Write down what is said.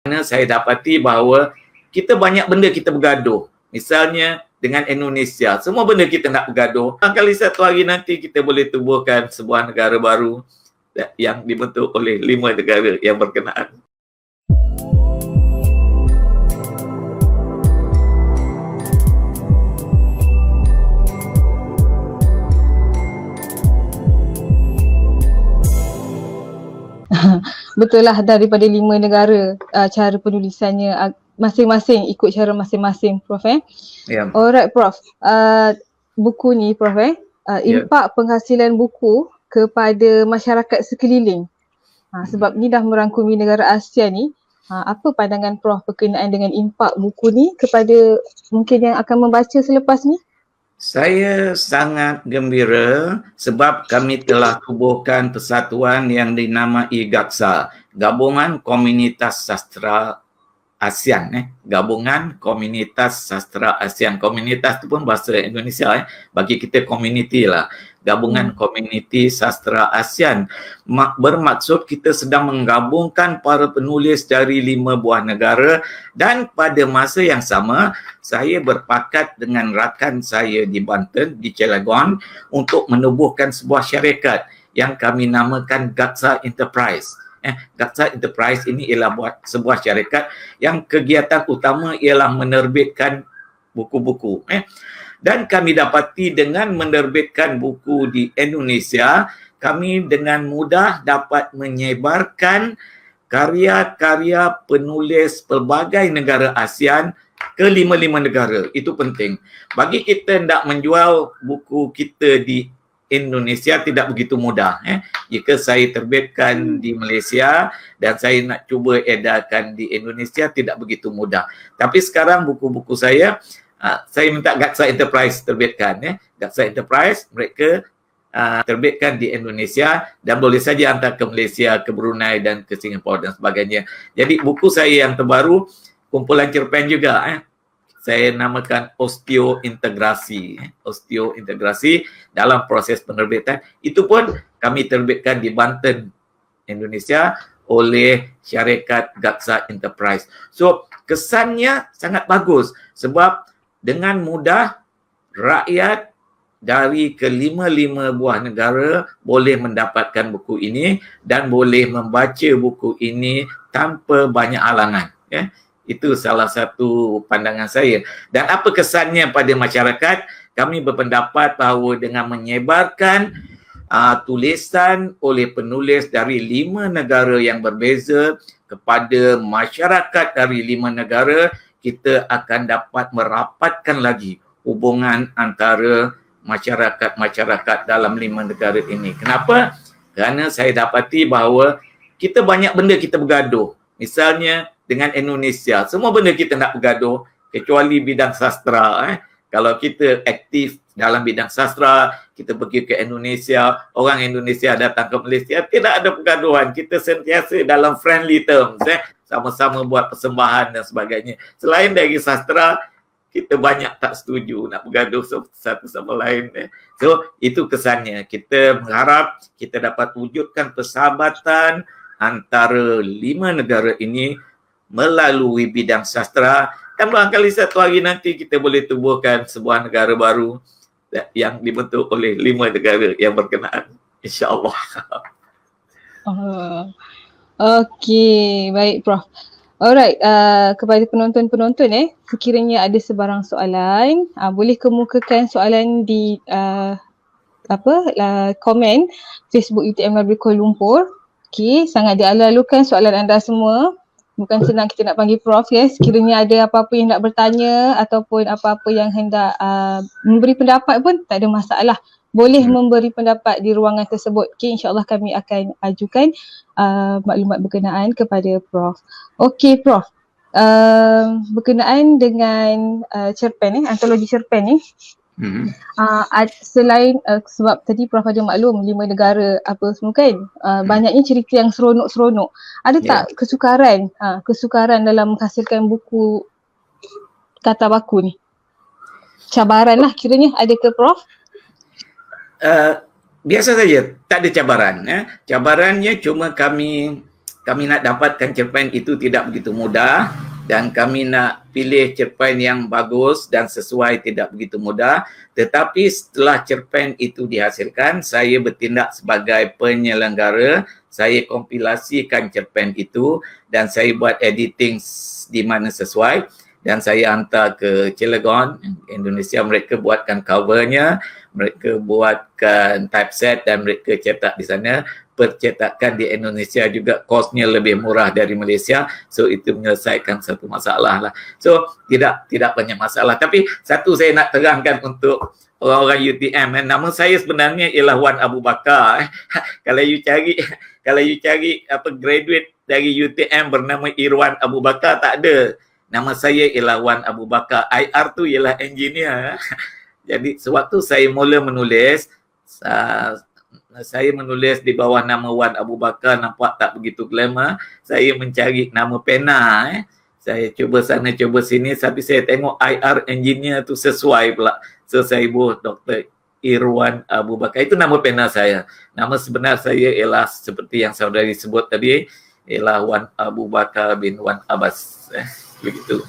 Kerana saya dapati bahawa kita banyak benda kita bergaduh. Misalnya dengan Indonesia, semua benda kita nak bergaduh. Kali satu hari nanti kita boleh tubuhkan sebuah negara baru yang dibentuk oleh 5 negara yang berkenaan. Betul lah, daripada 5 negara cara penulisannya masing-masing ikut cara masing-masing, Prof. Yeah. Alright, Prof. Buku ni, Prof. Impak penghasilan buku kepada masyarakat sekeliling. Sebab ni dah merangkumi negara Asia ni. Apa pandangan Prof berkenaan dengan impak buku ni kepada mungkin yang akan membaca selepas ni? Saya sangat gembira sebab kami telah tubuhkan persatuan yang dinamai GAKSA, Gabungan Komunitas Sastera ASEAN. Gabungan Komunitas Sastera ASEAN. Komunitas tu pun bahasa Indonesia. Bagi kita community lah. Gabungan Komuniti Sastera ASEAN. Bermaksud kita sedang menggabungkan para penulis dari 5 buah negara, dan pada masa yang sama saya berpakat dengan rakan saya di Banten, di Cilegon, untuk menubuhkan sebuah syarikat yang kami namakan GAKSA Enterprise. GAKSA Enterprise ini ialah sebuah syarikat yang kegiatan utama ialah menerbitkan buku-buku. Dan kami dapati dengan menerbitkan buku di Indonesia, kami dengan mudah dapat menyebarkan karya-karya penulis pelbagai negara ASEAN ke 5 negara. Itu penting. Bagi kita nak menjual buku kita di Indonesia tidak begitu mudah. Jika saya terbitkan di Malaysia dan saya nak cuba edarkan di Indonesia, tidak begitu mudah. Tapi sekarang buku-buku saya minta GAKSA Enterprise terbitkan. GAKSA Enterprise mereka terbitkan di Indonesia dan boleh saja hantar ke Malaysia, ke Brunei dan ke Singapura dan sebagainya. Jadi buku saya yang terbaru, kumpulan cerpen juga. Saya namakan Osteointegrasi. Osteointegrasi dalam proses penerbitan. Itu pun kami terbitkan di Banten, Indonesia oleh syarikat GAKSA Enterprise. So kesannya sangat bagus sebab dengan mudah rakyat dari ke-5 buah negara boleh mendapatkan buku ini dan boleh membaca buku ini tanpa banyak halangan. Itu salah satu pandangan saya. Dan apa kesannya pada masyarakat? Kami berpendapat bahawa dengan menyebarkan tulisan oleh penulis dari 5 negara yang berbeza kepada masyarakat dari 5 negara, kita akan dapat merapatkan lagi hubungan antara masyarakat-masyarakat dalam 5 negara ini. Kenapa? Kerana saya dapati bahawa kita banyak benda kita bergaduh. Misalnya dengan Indonesia, semua benda kita nak bergaduh kecuali bidang sastra. Kalau kita aktif dalam bidang sastra, kita pergi ke Indonesia, orang Indonesia datang ke Malaysia, tidak ada pergaduhan. Kita sentiasa dalam friendly terms. Sama-sama buat persembahan dan sebagainya. Selain dari sastra, kita banyak tak setuju nak bergaduh satu sama lain. So, itu kesannya. Kita mengharap kita dapat wujudkan persahabatan antara 5 negara ini melalui bidang sastra, dan barangkali satu hari nanti kita boleh tubuhkan sebuah negara baru yang dibentuk oleh 5 negara yang berkenaan. InsyaAllah. Okey, baik Prof. Alright, kepada penonton-penonton sekiranya ada sebarang soalan, boleh kemukakan soalan di komen Facebook UTM Library Kuala Lumpur. Okey, sangat dialu-alukan soalan anda semua. Bukan senang kita nak panggil Prof sekiranya ada apa-apa yang nak bertanya ataupun apa-apa yang hendak memberi pendapat pun tak ada masalah. Boleh memberi pendapat di ruangan tersebut. Okay, insyaAllah kami akan ajukan maklumat berkenaan kepada Prof. Okey Prof, berkenaan dengan cerpen antologi cerpen ni, selain sebab tadi Prof ada maklum 5 negara apa semua kan, banyaknya cerita yang seronok-seronok. Ada tak kesukaran dalam menghasilkan buku kata baku ni? Cabaran lah kiranya, ada ke Prof? Biasa saja, tak ada cabaran. Cabarannya cuma kami kami nak dapatkan cerpen itu tidak begitu mudah dan kami nak pilih cerpen yang bagus dan sesuai tidak begitu mudah. Tetapi setelah cerpen itu dihasilkan, saya bertindak sebagai penyelenggara, saya kompilasikan cerpen itu dan saya buat editing di mana sesuai dan saya hantar ke Cilegon, Indonesia. Mereka buatkan covernya, mereka buatkan typeset dan mereka cetak di sana. Percetakan di Indonesia juga kosnya lebih murah dari Malaysia, so itu menyelesaikan satu masalah lah. So tidak banyak masalah. Tapi satu saya nak terangkan untuk orang-orang UTM, nama saya sebenarnya ialah Wan Abu Bakar. Kalau you cari apa graduate dari UTM bernama Irwan Abu Bakar, tak ada. Nama saya ialah Wan Abu Bakar. IR tu ialah engineer. Jadi sewaktu saya mula menulis, saya menulis di bawah nama Wan Abu Bakar, nampak tak begitu glamour. Saya mencari nama pena. Saya cuba sana, cuba sini. Tapi saya tengok IR engineer tu sesuai pula. So saya buat Dr. Irwan Abu Bakar. Itu nama pena saya. Nama sebenar saya ialah seperti yang saudari sebut tadi, ialah Wan Abu Bakar bin Wan Abbas. Begitu.